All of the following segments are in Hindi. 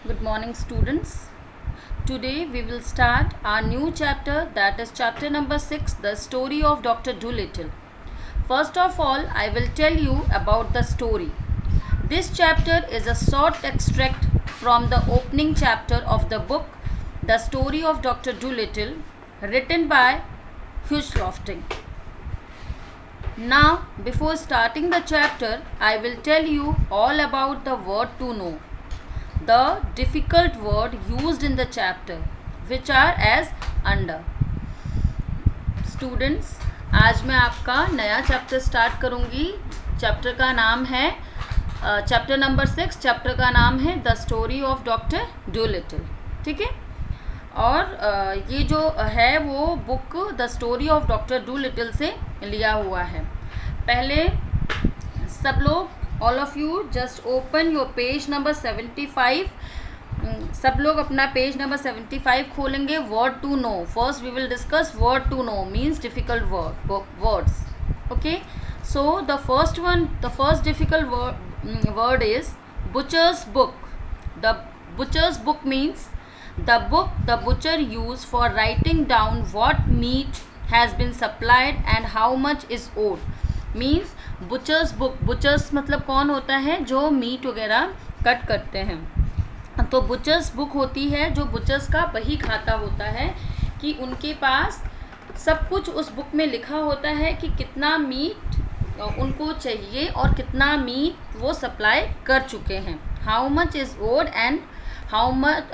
Good morning, students. Today we will start our new chapter, that is chapter number 6, the story of Dr. Dolittle. First of all, I will tell you about the story. This chapter is a short extract from the opening chapter of the book, The Story of Dr. Dolittle, written by Hugh Lofting. Now, before starting the chapter, I will tell you all about the word to know, the difficult word used in the chapter, which are as under. Students, आज मैं आपका नया चैप्टर स्टार्ट करूँगी. चैप्टर का नाम है चैप्टर नंबर 6. चैप्टर का नाम है the story of Doctor Dolittle. ठीक है. और ये जो है वो book the story of Doctor Dolittle से लिया हुआ है. पहले सब लोग, all of you just open your page number 75. सब लोग अपना पेज नंबर 75 खोलेंगे. Word to know. First we will discuss word to know means difficult words. Okay, so the first difficult word is butcher's book. The butcher's book means the book the butcher used for writing down what meat has been supplied and how much is owed. Means butcher's book. butchers मतलब कौन होता है? जो मीट वगैरह कट करते हैं. तो butcher's book होती है जो butchers का वही खाता होता है कि उनके पास सब कुछ उस बुक में लिखा होता है कि कितना मीट उनको चाहिए और कितना मीट वो सप्लाई कर चुके हैं. How much is owed and how much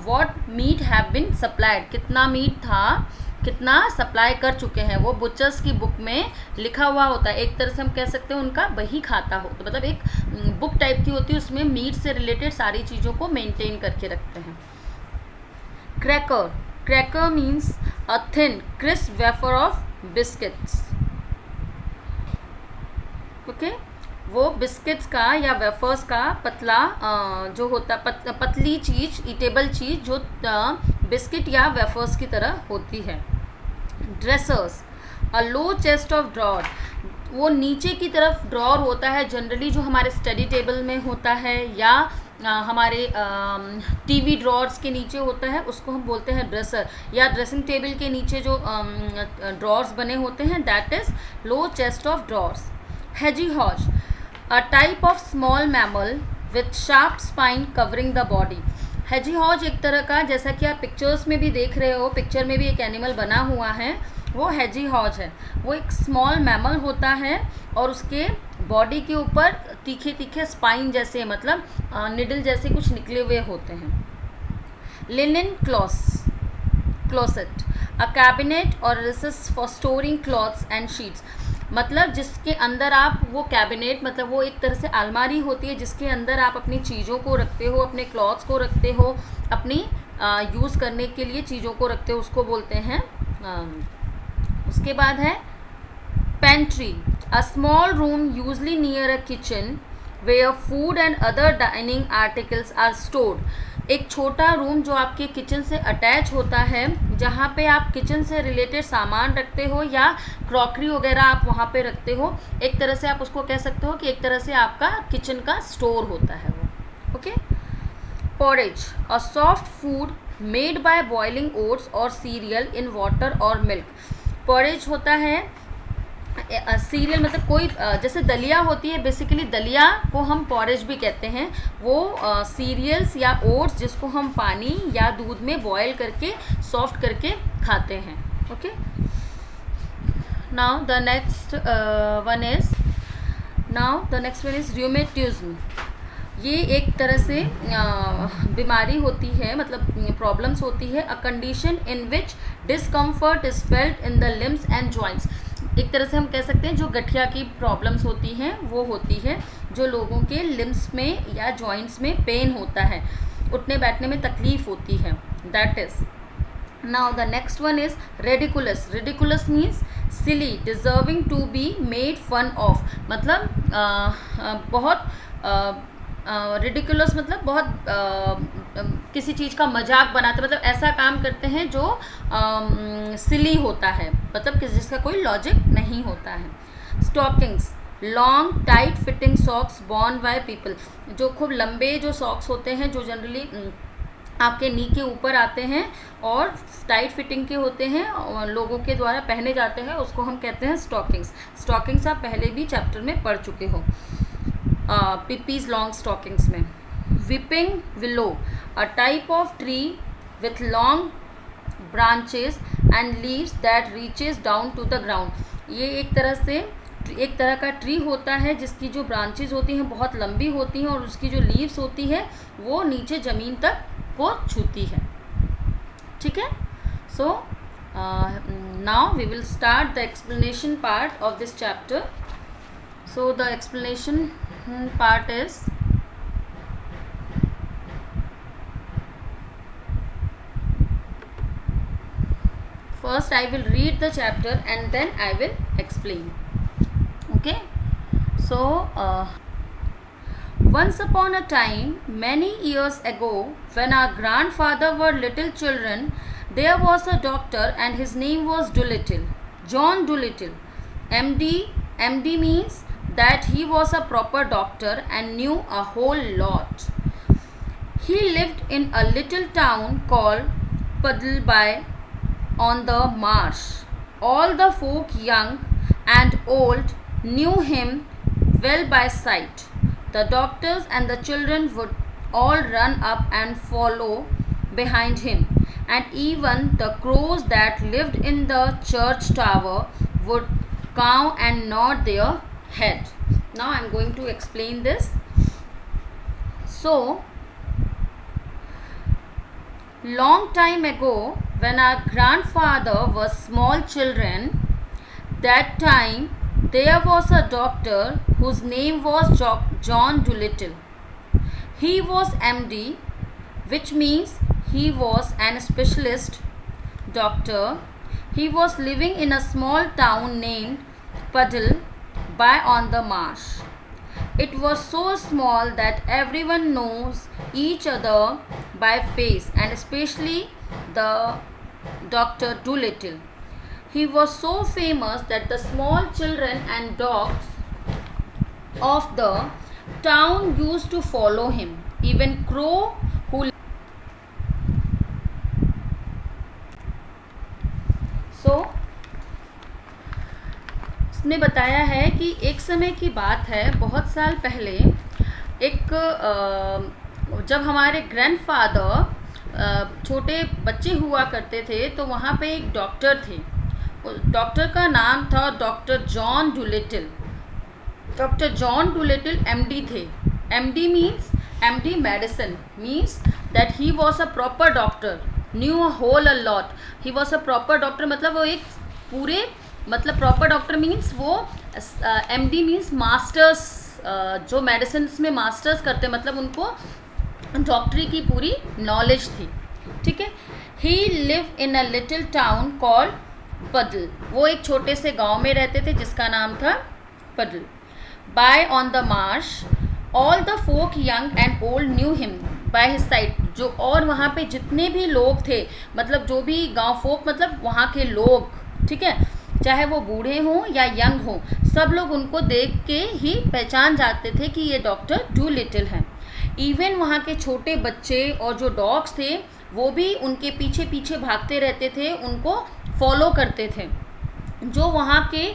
what meat have been supplied. कितना मीट था, कितना सप्लाई कर चुके हैं, वो बुचर्स की बुक में लिखा हुआ होता है. एक तरह से हम कह सकते हैं उनका वही खाता हो. तो मतलब एक बुक टाइप की होती है, उसमें मीट से रिलेटेड सारी चीज़ों को मेंटेन करके रखते हैं. Cracker. Cracker means a thin crisp wafer of biscuits. Okay, वो बिस्किट्स का या वेफर्स का पतला जो होता पतली चीज़, ईटेबल चीज़ जो बिस्किट या वेफर्स की तरह होती है. Dressers. A low chest of drawer. वो नीचे की तरफ ड्रॉर होता है जनरली, जो हमारे स्टडी टेबल में होता है या हमारे टीवी ड्रॉर्स के नीचे होता है, उसको हम बोलते हैं ड्रेसर. या ड्रेसिंग टेबल के नीचे जो ड्रॉर्स बने होते हैं, that is low chest of drawers. Hedgehog, a type of small mammal with sharp spine covering the body. Hedgehog एक तरह का, जैसा कि आप पिक्चर्स में भी देख रहे हो, पिक्चर में भी एक एनिमल बना हुआ है, वो hedgehog है. वो एक स्मॉल मैमल होता है और उसके बॉडी के ऊपर तीखे तीखे स्पाइन जैसे, मतलब निडल जैसे कुछ निकले हुए होते हैं. लिनन क्लोसेट, अ कैबिनेट और recess for storing clothes and sheets. मतलब जिसके अंदर आप वो कैबिनेट, मतलब वो एक तरह से अलमारी होती है जिसके अंदर आप अपनी चीज़ों को रखते हो, अपने क्लॉथ्स को रखते हो, अपनी यूज़ करने के लिए चीज़ों को रखते हो, उसको बोलते हैं. उसके बाद है pantry, a small room usually near a kitchen where food and other dining articles are stored. एक छोटा रूम जो आपके किचन से अटैच होता है, जहाँ पे आप किचन से रिलेटेड सामान रखते हो या क्रॉकरी वगैरह आप वहाँ पे रखते हो. एक तरह से आप उसको कह सकते हो कि एक तरह से आपका किचन का स्टोर होता है वो. Okay. Porridge, a soft food made by boiling oats और सीरियल इन वाटर और मिल्क. पोरेज होता है सीरियल, मतलब कोई जैसे दलिया होती है, बेसिकली दलिया को हम पॉरेज भी कहते हैं. वो सीरियल्स या ओट्स जिसको हम पानी या दूध में बॉयल करके सॉफ्ट करके खाते हैं. Okay. Now the next one is rheumatism. ये एक तरह से बीमारी होती है, मतलब प्रॉब्लम्स होती है. A condition in which discomfort is felt in the limbs and joints. एक तरह से हम कह सकते हैं जो गठिया की प्रॉब्लम्स होती हैं वो होती है जो लोगों के लिम्स में या जॉइंट्स में पेन होता है, उठने बैठने में तकलीफ होती है. That is. Now the next one is ridiculous. Ridiculous means silly, deserving to be made fun of. मतलब बहुत रिडिकुलस मतलब बहुत किसी चीज़ का मजाक बनाते, मतलब ऐसा काम करते हैं जो सिली होता है, मतलब जिसका कोई लॉजिक नहीं होता है. Stockings, long tight fitting socks born by people, जो खूब लंबे जो सॉक्स होते हैं जो जनरली आपके नी के ऊपर आते हैं और टाइट फिटिंग के होते हैं और लोगों के द्वारा पहने जाते हैं, उसको हम कहते हैं स्टॉकिंग्स। स्टॉकिंग्स आप पहले भी चैप्टर में पढ़ चुके हो, पिपीज लॉन्ग स्टॉकिंग्स में। Weeping willow, a type of tree with long branches and leaves that reaches down to the ground. ये एक तरह का ट्री होता है जिसकी जो ब्रांचेस होती हैं बहुत लंबी होती हैं और उसकी जो लीव्स होती है वो नीचे ज़मीन तक को छूती है। ठीक है, so now we will start the explanation part of this chapter. So the explanation part is, first I will read the chapter and then I will explain. Okay, so once upon a time, many years ago, when our grandfather were little children, there was a doctor and his name was Dolittle, John Dolittle, MD. MD means that he was a proper doctor and knew a whole lot. He lived in a little town called Puddleby on the marsh. All the folk, young and old, knew him well by sight. The doctors and the children would all run up and follow behind him, and even the crows that lived in the church tower would cow and nod their head. Now I am going to explain this. So, long time ago, when our grandfather was small children, that time there was a doctor whose name was John Dolittle. He was MD, which means he was an specialist doctor. He was living in a small town named Puddleby on the marsh. It was so small that everyone knows each other by face, and especially the Dr. Dolittle. He was so famous that the small children and dogs of the town used to follow him. Even crow who उसने बताया है कि एक समय की बात है, बहुत साल पहले, एक जब हमारे ग्रैंडफादर छोटे बच्चे हुआ करते थे तो वहाँ पे एक डॉक्टर थे। डॉक्टर का नाम था Doctor John Dolittle. Doctor John Dolittle MD थे। MD means MD medicine means that he was a proper doctor, knew a whole a lot. He was a proper doctor, मतलब वो एक पूरे, मतलब प्रॉपर डॉक्टर मीन्स वो एमडी मीन्स मास्टर्स, जो मेडिसिन में मास्टर्स करते, मतलब उनको डॉक्टरी की पूरी नॉलेज थी। ठीक है। He live in a little town called पडल। वो एक छोटे से गांव में रहते थे जिसका नाम था Puddleby on the Marsh all the folk young and old knew him by his side. जो और वहाँ पे जितने भी लोग थे, मतलब जो भी गांव फोक, मतलब वहाँ के लोग, ठीक है, चाहे वो बूढ़े हों या यंग हों, सब लोग उनको देख के ही पहचान जाते थे कि ये डॉक्टर डुलिटिल हैं। इवन वहाँ के छोटे बच्चे और जो डॉग्स थे वो भी उनके पीछे पीछे भागते रहते थे, उनको फॉलो करते थे। जो वहाँ के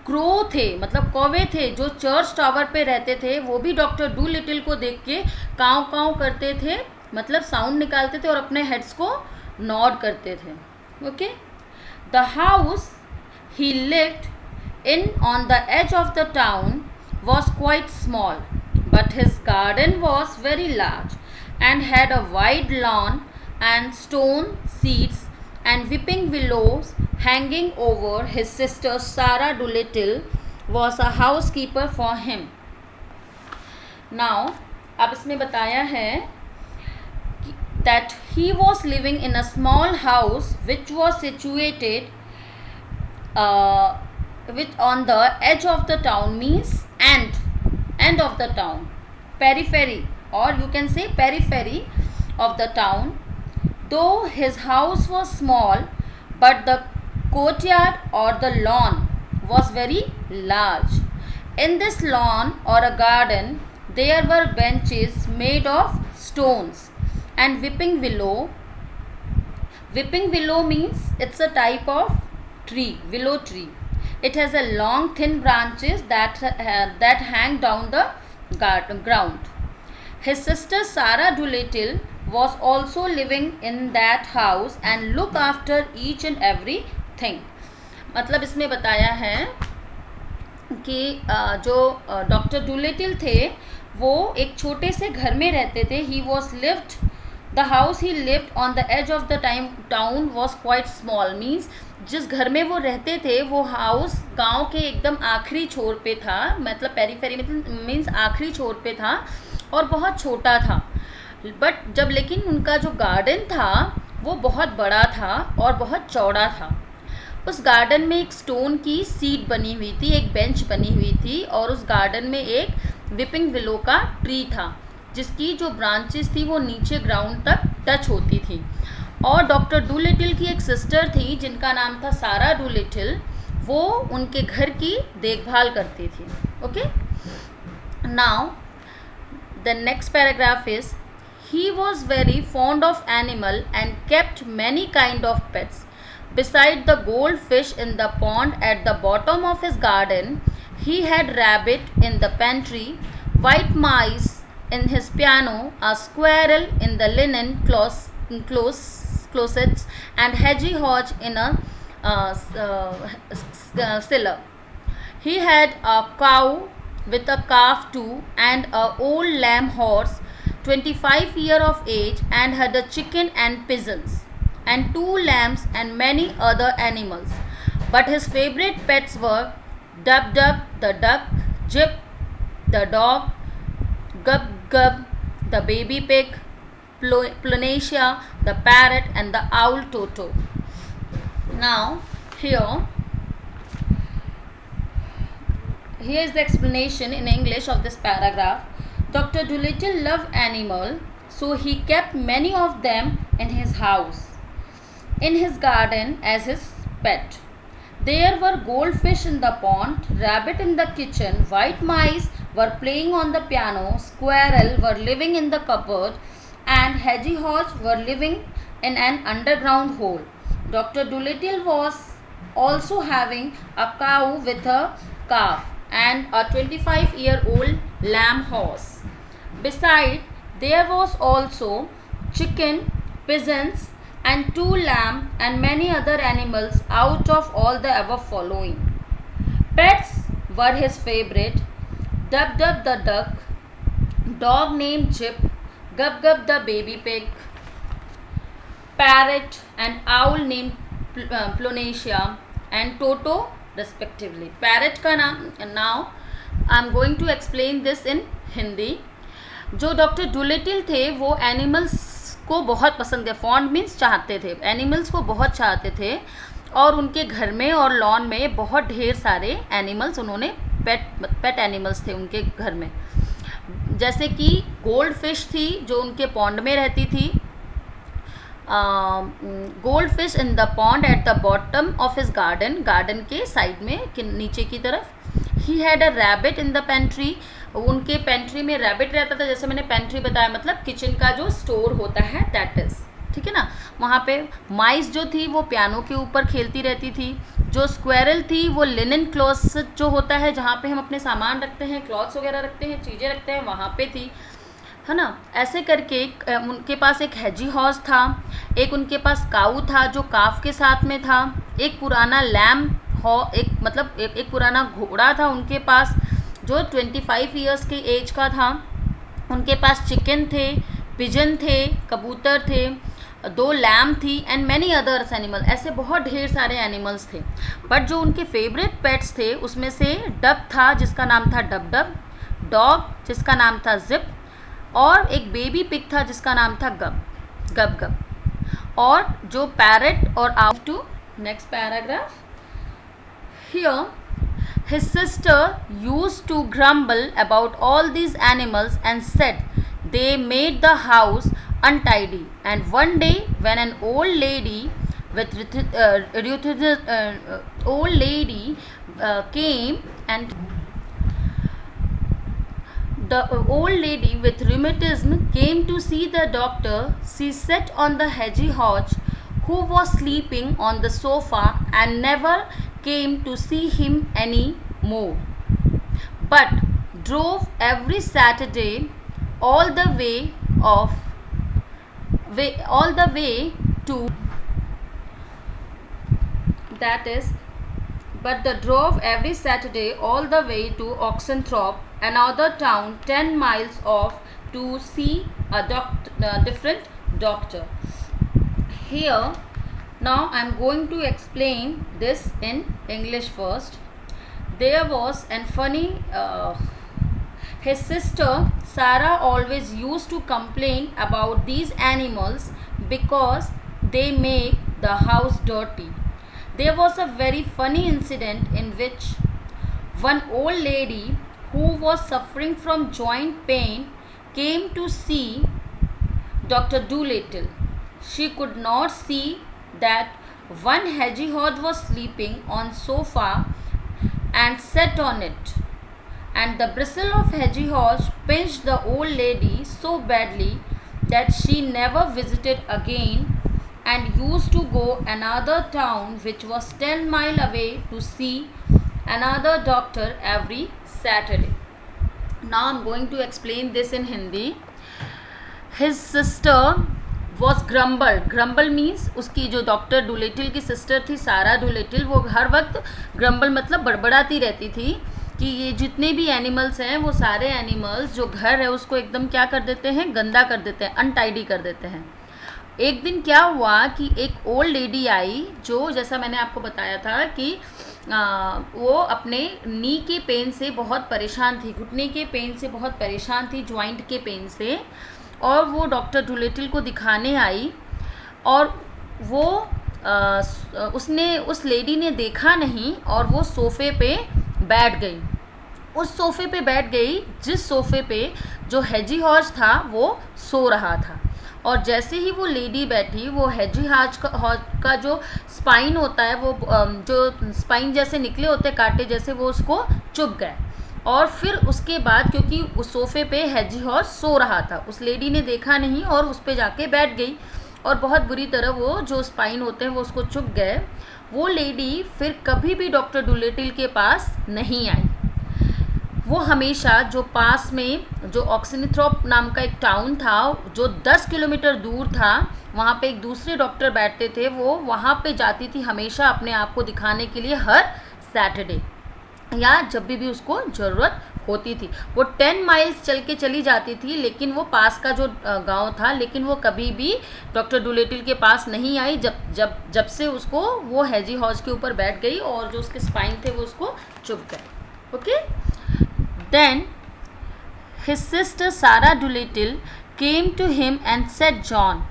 क्रो थे, मतलब कौवे थे, जो चर्च टावर पे रहते थे, वो भी डॉक्टर डुलिटिल को देख के काँव काँव करते थे, मतलब साउंड निकालते थे और अपने हेड्स को नॉड करते थे। Okay. The house he lived in on the edge of the town was quite small, but his garden was very large and had a wide lawn and stone seats and weeping willows hanging over. His sister Sarah Dolittle was a housekeeper for him. Now, अब इसमें बताया है that he was living in a small house which was situated which on the edge of the town means end of the town, periphery, or you can say periphery of the town. Though his house was small, but the courtyard or the lawn was very large. In this lawn or a garden, there were benches made of stones and weeping willow. Weeping willow means it's a type of tree, willow tree. It has a long thin branches that hang down the ground. His sister Sarah Doolittle was also living in that house and looked after each and everything. मतलब इसमें बताया है कि जो डॉक्टर डूलिटिल थे वो एक छोटे से घर में रहते थे. He was lived the house he lived on the edge of the town was quite small. Means जिस घर में वो रहते थे वो हाउस गांव के एकदम आखिरी छोर पे था. मतलब पेरीफेरी मीन्स आखिरी छोर पे था और बहुत छोटा था. बट जब लेकिन उनका जो गार्डन था वो बहुत बड़ा था और बहुत चौड़ा था. उस गार्डन में एक स्टोन की सीट बनी हुई थी, एक बेंच बनी हुई थी और उस गार्डन में एक विपिंग विलो का ट्री था जिसकी जो ब्रांचेस थी वो नीचे ग्राउंड तक टच होती थी. और डॉक्टर डूलिटिल की एक सिस्टर थी जिनका नाम था सारा डूलिटिल. वो उनके घर की देखभाल करती थी. Okay, now the next paragraph is he was very fond of animal and kept many kind of pets. Beside the goldfish in the pond at the bottom of his garden, he had rabbit in the pantry, white mice in his piano, a squirrel in the linen closets, and hedgehog in a cellar. He had a cow with a calf too, and a old lamb horse, 25 years of age, and had a chicken and pigeons, and 2 lambs and many other animals. But his favorite pets were Dub Dub the duck, Jip the dog, Gub Gub the baby pig, Planacia the parrot, and the owl Toto. Now here is the explanation in English of this paragraph. Dr. Dolittle loved animals, so he kept many of them in his house, in his garden as his pet. There were goldfish in the pond, rabbit in the kitchen, white mice were playing on the piano, squirrel were living in the cupboard, and hedgehogs were living in an underground hole. Dr. Dolittle was also having a cow with a calf and a 25-year-old lamb horse. Besides, there was also chicken, pigeons, and 2 lambs and many other animals out of all the above following. Pets were his favorite: Dub Dub the duck, dog named Jip, Gub Gub the baby pig, parrot and owl named Planacia, and Toto respectively. Parrot का नाम, now I am going to explain this in Hindi. जो डॉक्टर डूलिटिल थे वो एनिमल्स को बहुत पसंद है. फॉन्ड मीन्स चाहते थे, एनिमल्स को बहुत चाहते थे और उनके घर में और लॉन में बहुत ढेर सारे एनिमल्स, उन्होंने पेट एनिमल्स थे उनके घर में. जैसे कि गोल्ड फिश थी जो उनके पॉन्ड में रहती थी. Gold fish in the pond at the bottom of his garden, garden के साइड में नीचे की तरफ. He had a rabbit in the pantry, उनके पेंट्री में रैबिट रहता था. जैसे मैंने पेंट्री बताया मतलब किचन का जो स्टोर होता है, दैट इज, ठीक है ना. वहाँ पे माइस जो थी वो पियानो के ऊपर खेलती रहती थी. जो स्क्वेरल थी वो लिनन क्लॉसेट जो होता है जहाँ पे हम अपने सामान रखते हैं, क्लॉथ्स वगैरह रखते हैं, चीज़ें रखते हैं, वहाँ पे थी, है ना. ऐसे करके उनके पास एक हैजी हॉर्स था, एक उनके पास काऊ था जो काफ के साथ में था, एक पुराना लैम्प एक पुराना घोड़ा था उनके पास जो 25 इयर्स के एज का था. उनके पास चिकन थे, पिजन थे, कबूतर थे, 2 लैम्प थी एंड मैनी अदर्स एनिमल. ऐसे बहुत ढेर सारे एनिमल्स थे. बट जो उनके फेवरेट पेट्स थे उसमें से डक था जिसका नाम था डब डब, डॉग जिसका नाम था जिप, और एक बेबी पिग था जिसका नाम था गब गब. और जो पैरट और out to next paragraph. Here his sister used to grumble about all these animals and said they made the house untidy. And one day when an old lady came and the old lady with rheumatism came to see the doctor. She sat on the hedgehog, who was sleeping on the sofa, and never came to see him any more, but drove every Saturday all the way of all the way to that is but the drove every Saturday all the way to Oxenthorpe, another town 10 miles off, to see a different doctor. Here, now I am going to explain this in English first. There was an funny, his sister Sarah always used to complain about these animals because they make the house dirty. There was a very funny incident in which one old lady who was suffering from joint pain came to see Dr. Dolittle. She could not see that one hedgehog was sleeping on sofa and sat on it, and the bristle of hedgehog pinched the old lady so badly that she never visited again and used to go another town which was 10 miles away to see another doctor every Saturday. Now I am going to explain this in Hindi. His sister was grumble means उसकी जो डॉक्टर डुलेटिल की सिस्टर थी सारा डुलेटिल, वो हर वक्त ग्रम्बल मतलब बड़बड़ाती रहती थी कि ये जितने भी एनिमल्स हैं वो सारे एनिमल्स जो घर है उसको एकदम क्या कर देते हैं, गंदा कर देते हैं, अनटाइडी कर देते हैं. एक दिन क्या हुआ कि एक ओल्ड लेडी आई जो, जैसा मैंने आपको बताया था कि वो अपने नी के पेन से बहुत परेशान थी, घुटने के पेन से बहुत परेशान थी, जॉइंट के पेन से, और वो डॉक्टर डुलेटिल को दिखाने आई. और वो उसने उस लेडी ने देखा नहीं और वो सोफ़े पे बैठ गई. उस सोफ़े पे बैठ गई जिस सोफ़े पे जो हेजीहॉज था वो सो रहा था. और जैसे ही वो लेडी बैठी, वो हेजीहॉज का जो स्पाइन होता है, वो जो स्पाइन जैसे निकले होते कांटे जैसे, वो उसको चुभ गए. और फिर उसके बाद क्योंकि उस सोफ़े पे हेजीहॉज सो रहा था, उस लेडी ने देखा नहीं और उस पे जाके बैठ गई और बहुत बुरी तरह वो जो स्पाइन होते हैं वो उसको चुभ गए. वो लेडी फिर कभी भी डॉक्टर डुलेटिल के पास नहीं आई. वो हमेशा जो पास में जो ऑक्सेनथ्रॉप नाम का एक टाउन था जो 10 किलोमीटर दूर था, वहाँ पे एक दूसरे डॉक्टर बैठते थे, वो वहाँ पे जाती थी हमेशा अपने आप को दिखाने के लिए हर सैटरडे या जब भी उसको ज़रूरत होती थी. वो 10 माइल्स चल के चली जाती थी, लेकिन वो पास का जो गांव था, लेकिन वो कभी भी डॉक्टर डुलेटिल के पास नहीं आई जब से उसको वो हेजीहॉज के ऊपर बैठ गई और जो उसके स्पाइन थे वो उसको चुभ गए. Okay. Then his sister Sarah Dolittle came to him and said, John,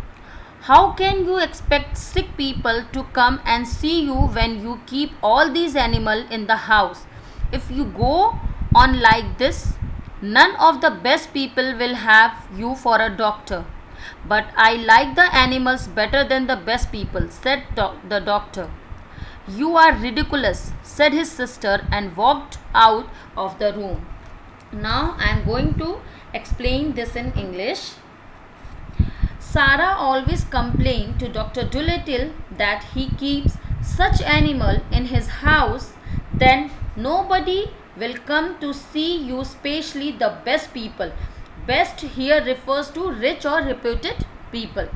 how can you expect sick people to come and see you when you keep all these animals in the house? If you go on like this, none of the best people will have you for a doctor. But I like the animals better than the best people, said the doctor. You are ridiculous, said his sister, and walked out of the room. Now I am going to explain this in English. Sarah always complained to Dr. Dolittle that he keeps such animal in his house, then nobody will come to see you, especially the best people. Best here refers to rich or reputed people.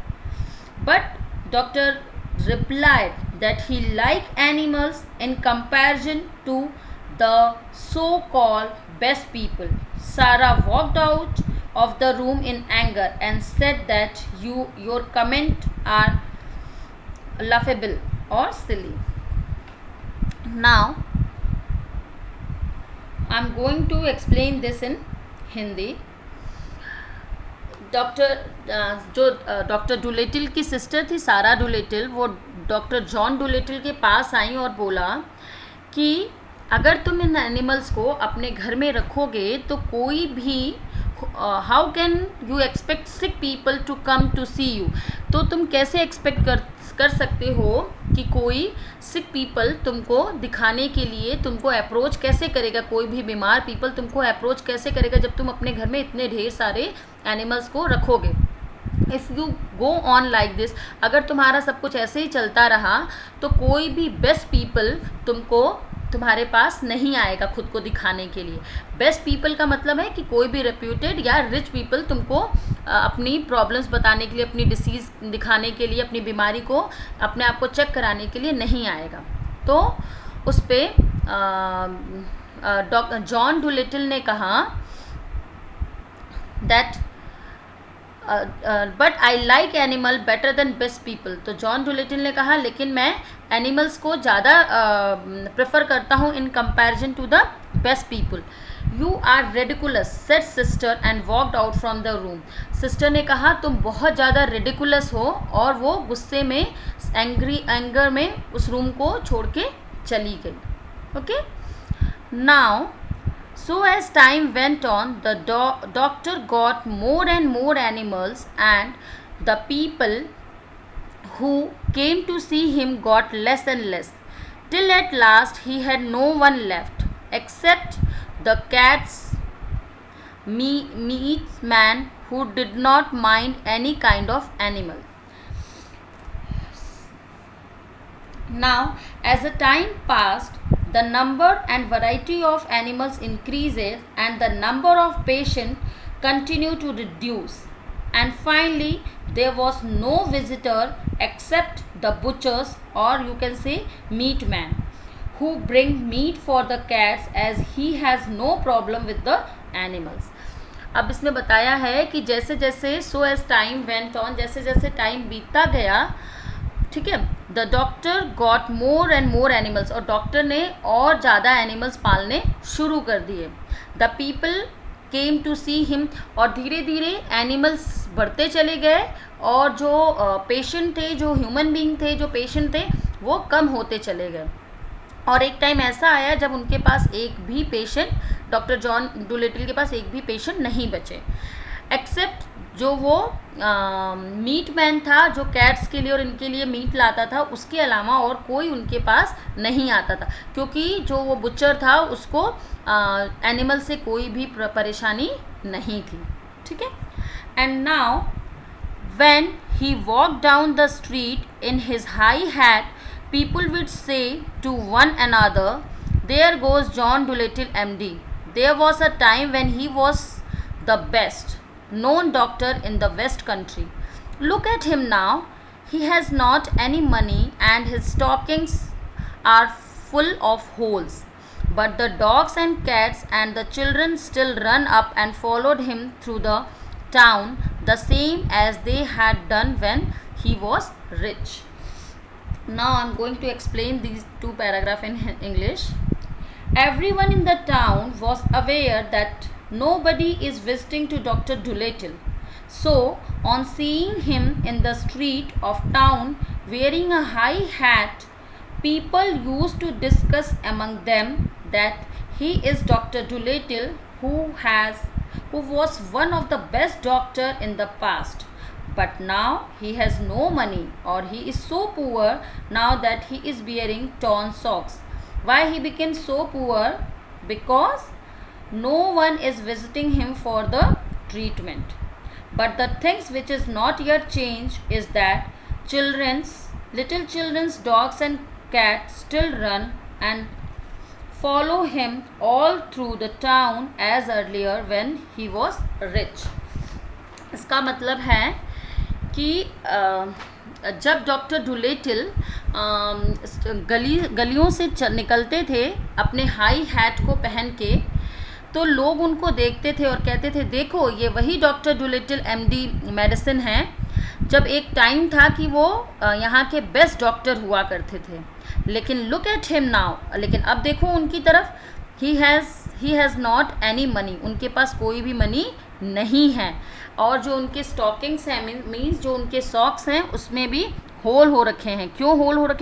But Dr. replied that he liked animals in comparison to the so-called best people. Sarah walked out of the room in anger and said that your comments are laughable or silly. Now I am going to explain this in Hindi. Doctor Dolittle की सिस्टर थी सारा डुलेटिल, वो डॉक्टर जॉन डुलेटिल के पास आई और बोला कि अगर तुम इन एनिमल्स को अपने घर में रखोगे तो कोई भी how can you expect sick people to come to see you, तो तुम कैसे एक्सपेक्ट कर सकते हो कि कोई सिक पीपल तुमको दिखाने के लिए तुमको अप्रोच कैसे करेगा, कोई भी बीमार पीपल तुमको अप्रोच कैसे करेगा जब तुम अपने घर में इतने ढेर सारे एनिमल्स को रखोगे। If you go on like this, अगर तुम्हारा सब कुछ ऐसे ही चलता रहा तो कोई भी बेस्ट पीपल तुम्हारे पास नहीं आएगा खुद को दिखाने के लिए। बेस्ट पीपल का मतलब है कि कोई भी रेप्यूटेड या रिच पीपल तुमको अपनी प्रॉब्लम्स बताने के लिए, अपनी डिसीज़ दिखाने के लिए, अपनी बीमारी को, अपने आप को चेक कराने के लिए नहीं आएगा। तो उस पर जॉन डुलिटल ने कहा that but I like animal better than best people. तो जॉन डुलिटल ने कहा लेकिन मैं एनिमल्स को ज़्यादा प्रेफर करता हूँ in comparison to the best people. You are ridiculous said sister and walked out from the room. Sister ने कहा तुम बहुत ज़्यादा रेडिकुलस हो, और वो गुस्से में, एंगर में उस रूम को छोड़ के चली गई। Okay, now so as time went on, the doctor got more and more animals, and the people who came to see him got less and less, till at last he had no one left except the cat's meat man, who did not mind any kind of animal. Now as the time passed, the number and variety of animals increases, and the number of patients continue to reduce, and finally there was no visitor except the butchers, or you can say meat man, who bring meat for the cats, as he has no problem with the animals. अब इसमें बताया है कि जैसे जैसे so as time went on, जैसे जैसे टाइम बीतता गया, ठीक है, the doctor got more and more animals, और डॉक्टर ने और ज़्यादा एनिमल्स पालने शुरू कर दिए। The people came to see him, और धीरे धीरे एनिमल्स बढ़ते चले गए, और जो पेशेंट थे, जो ह्यूमन बीइंग थे, जो पेशेंट थे, वो कम होते चले गए। और एक टाइम ऐसा आया जब उनके पास एक भी पेशेंट, डॉक्टर जॉन डुलिटल के पास एक भी पेशेंट नहीं बचे, एक्सेप्ट जो वो मीट मैन था, जो कैट्स के लिए और इनके लिए मीट लाता था, उसके अलावा और कोई उनके पास नहीं आता था, क्योंकि जो वो बुचर था उसको एनिमल से कोई भी परेशानी नहीं थी। ठीक है, and now when he walk down the street in his hi hat, people would say to one another, there goes John Dolittle MD. There was a time when he was the best known doctor in the West Country. Look at him now. He has not any money and his stockings are full of holes. But the dogs and cats and the children still run up and followed him through the town, the same as they had done when he was rich. Now I am going to explain these two paragraphs in English. Everyone in the town was aware that nobody is visiting to Dr. Dolittle. So, on seeing him in the street of town wearing a high hat, people used to discuss among them that he is Dr. Dolittle, who was one of the best doctor in the past. But now he has no money, or he is so poor now that he is wearing torn socks. Why he became so poor? Because no one is visiting him for the treatment. But the things which is not yet changed is that little children's dogs and cats still run and follow him all through the town as earlier when he was rich. इसका मतलब है कि जब डॉक्टर डुलिटल गलियों से निकलते थे अपने हाई हैट को पहन के, तो लोग उनको देखते थे और कहते थे देखो ये वही डॉक्टर डुलिटल एमडी मेडिसिन है। जब एक टाइम था कि वो यहाँ के बेस्ट डॉक्टर हुआ करते थे, लेकिन लुक एट हिम नाउ, लेकिन अब देखो उनकी तरफ, he has not any money, उनके पास कोई भी मनी नहीं है, और जो उनके स्टॉकिंग्स हैं मीन्स जो उनके सॉक्स हैं उसमें भी होल हो रखे हैं। क्यों होल हो रखे